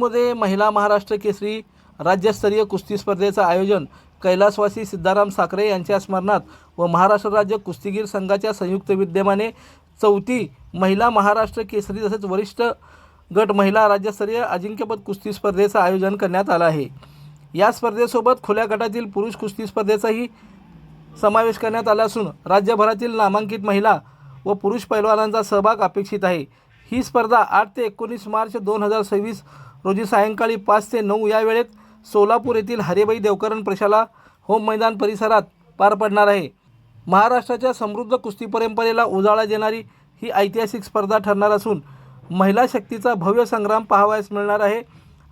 कोल्हापूरमध्ये महिला महाराष्ट्र केसरी राज्यस्तरीय कुस्ती स्पर्धेचं आयोजन कैलासवासी सिद्धाराम साखरे यांच्या स्मरणार्थ व महाराष्ट्र राज्य कुस्तीगीर संघाच्या संयुक्त विद्यमाने 4थी महिला महाराष्ट्र केसरी तसेच वरिष्ठ गट महिला राज्यस्तरीय अजिंक्यपद कुस्ती स्पर्धेचं आयोजन करण्यात आलं आहे। या स्पर्धेसोबत खुल्या गटातील पुरुष कुस्ती स्पर्धेचाही समावेश करण्यात आला असून राज्यभरातील नामांकित महिला व पुरुष पैलवानांचा सहभाग अपेक्षित आहे। ही स्पर्धा 8 ते 19 मार्च 2026 रोजी सायंकाळी 5 ते 9 या वेळेत सोलापूर येथील हरिभाई देवकरण प्रशाला होम मैदान परिसरात पार पडणार आहे। महाराष्ट्राच्या समृद्ध कुस्ती परंपरेला उजाळा देणारी ही ऐतिहासिक स्पर्धा ठरणार असून महिला शक्तीचा भव्य संग्राम पाहावयास मिळणार आहे,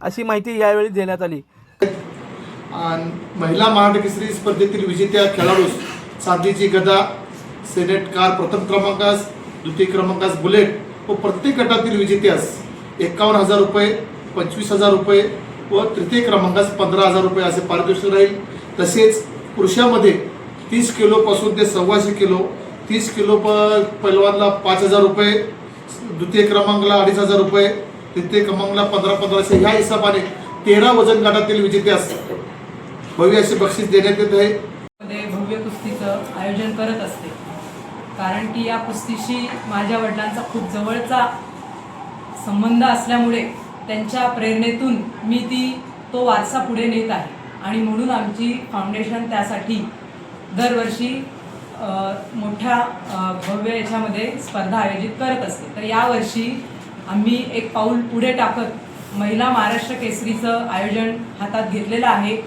अशी माहिती यावेळी देण्यात आली। महिला महाराष्ट्र केसरी स्पर्धेतील विजेत्या खेळाडूस चांदीची गदा, सेनेट कार प्रथम क्रमांकास, द्वितीय क्रमांकास बुलेट व प्रत्येक गटातील विजेत्यास 51,000 रुपये, 25,000 रुपये व तृतीय क्रमांकास 15,000 रुपये असे पारितोषिक राहील। तसेच पुरुषामध्ये 30 किलोपासून ते 125 किलो, 30 किलो पैलवानला 5,000 रुपये, द्वितीय क्रमांकाला 2,500 रुपये, तृतीय क्रमांकाला 15,000 ह्या हिशोबाने 13 वजन गटातील विजेत्यास भव्य असे बक्षीस देण्यात येत आहे। भव्य कुस्तीचं आयोजन करत असते, कारण की या कुस्तीशी माझ्या वडिलांचा खूप जवळचा संबंध असल्यामुळे त्यांच्या प्रेरणेतून मी तो वारसा पुढे नेत आहे आणि म्हणून आमची फाउंडेशन त्यासाठी दरवर्षी मोठ्या भव्य याच्यामध्ये स्पर्धा आयोजित करत असते। तर यावर्षी आम्ही एक पाऊल पुढे टाकत महिला महाराष्ट्र केसरीचं आयोजन हातात घेतलेलं आहे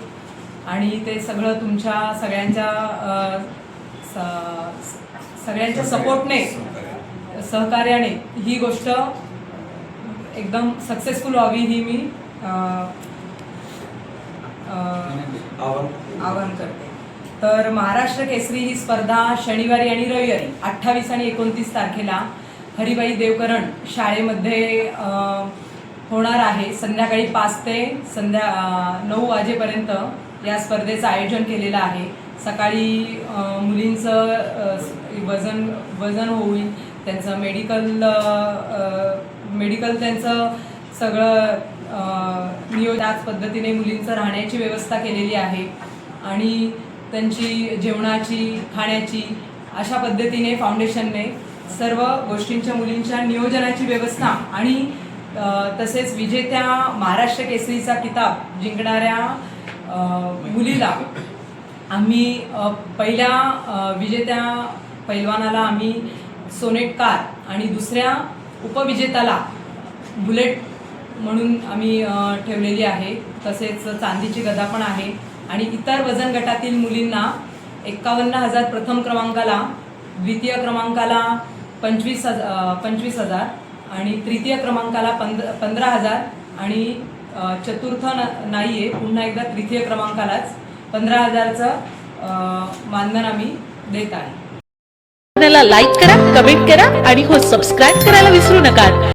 आणि ते सगळं तुमच्या सगळ्यांच्या सपोर्टने, सहकार्याने ही गोष्ट एकदम सक्सेसफुल व्हावी ही मी आवाहन करते। तर महाराष्ट्र केसरी ही स्पर्धा शनिवारी आणि रविवारी 28 आणि 29 तारखेला हरिभाई देवकरण शाळेमध्ये होणार आहे। संध्याकाळी 5 ते 9 वाजेपर्यंत या स्पर्धेचं आयोजन केलेलं आहे। सकाळी मुलींचं वजन होईल, त्यांचं मेडिकल त्यांचं सगळं नियोजन त्याच पद्धतीने मुलींचं राहण्याची व्यवस्था केलेली आहे आणि त्यांची जेवणाची, खाण्याची अशा पद्धतीने फाउंडेशनने सर्व गोष्टींच्या मुलींच्या नियोजनाची व्यवस्था आणि तसेच विजेत्या महाराष्ट्र केसरीचा किताब जिंकणाऱ्या मुलीला आम्ही पहिल्या विजेत्या पैलवानाला आम्ही सोनेट कार आणि दुसऱ्या उपविजेत्याला बुलेट म्हणून आम्ही ठेवलेली आहे। तसेच चांदीची गदा पण आहे आणि इतर वजन गटातील मुलींना 51,000 प्रथम क्रमांकाला, द्वितीय क्रमांकाला 25,000 आणि तृतीय क्रमांकाला 15,000 आणि चतुर्थ नाही आहे, पुन्हा एकदा तृतीय क्रमांकालाच 15,000चं मानधन आम्ही देत आहे। लाईक करा, कमेंट करा आणि सबस्क्राईब करायला विसरू नका।